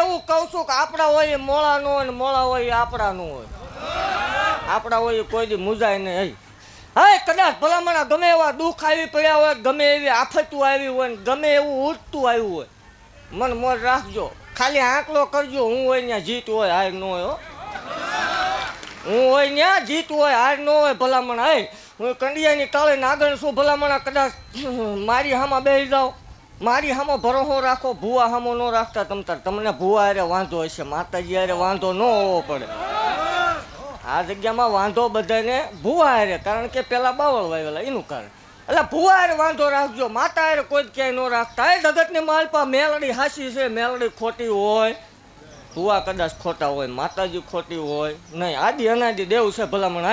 એવું કહું છું કે આપણા હોય એ મોળા નો હોય ને મોળા હોય એ આપણા નો હોય. આપણા હોય એ કોઈ દી મુજાય નહીં. હા કદાચ ભલામણા ગમે એવા દુઃખ આવી પડ્યા હોય, ગમે એવી આફતું આવી હોય ને ગમે એવું ઉઠતું આવ્યું હોય, મન મોજ રાખજો. ખાલી આંકલો કરજો, હું હોય ત્યાં જીત હોય હાર ન હોય. હું હોય ત્યાં જીત હોય હાર ન હોય. ભલામણા હું કંડિયાની તળે નાગણ છું. ભલામણા કદાચ મારી હામાં બેસી જાઓ, મારી હામો ભરોસો રાખો, ભૂવા હામો ન રાખતા તમતાર. તમને ભૂવા હારે વાંધો હશે, માતાજી હારે વાંધો ન હોવો પડે. આ જગ્યામાં વાંધો બધાને ભૂવા હારે, કારણ કે પેલા બાવળ વાવેલા એનું કારણ. એટલે ભૂવા હારે વાંધો રાખજો, માતા હારે કોઈ જ ક્યાંય ન રાખતા. એ જગતની માલપા મેલડી હાસી છે, મેલડી ખોટી હોય, ભૂવા કદાચ ખોટા હોય, માતાજી ખોટી હોય નહીં. આદિ અનાદિ દેવ છે ભલામણ.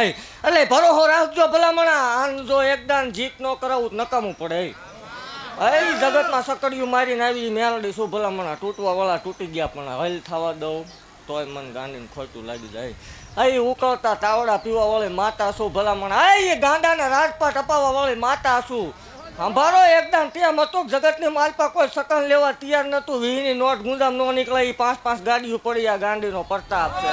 એટલે ભરોસો રાખજો ભલામણા. આન જો એકદાન જીત ન કરાવું નકામું પડે. એ જગતમાં સકડિયું મારીને આવી મેલડી શું ભલામણા. તૂટવા વાળા તૂટી ગયા પણ હલ થવા દઉં તોય મન ગાંડીને ખોટું લાગી જાય. એ ઉકળતા તાવડા પીવા વાળી માતા શું ભલામણા. એ ગાંડાને રાજપાટ અપાવવા વાળી માતા શું. સંભાળો એકદમ તેમ હતું જગતની માલપા કોઈ સકન લેવા તૈયાર નતું. વીની નોટ ગુંજામ ન નીકળે એ 5-5 ગાડીઓ પડી. આ ગાંડીનો પ્રતાપ છે.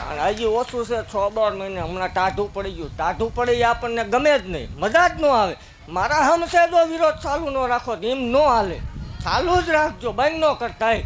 અને હજી ઓછું છે 6-12 મહિને. હમણાં ટાઢું પડી ગયું. ટાઢું પડી એ આપણને ગમે જ નહીં, મજા જ ન આવે. મારા હમશે જો વિરોધ ચાલુ ન રાખો એમ ન હાલે. ચાલુ જ રાખજો, બંધ ન કરતા.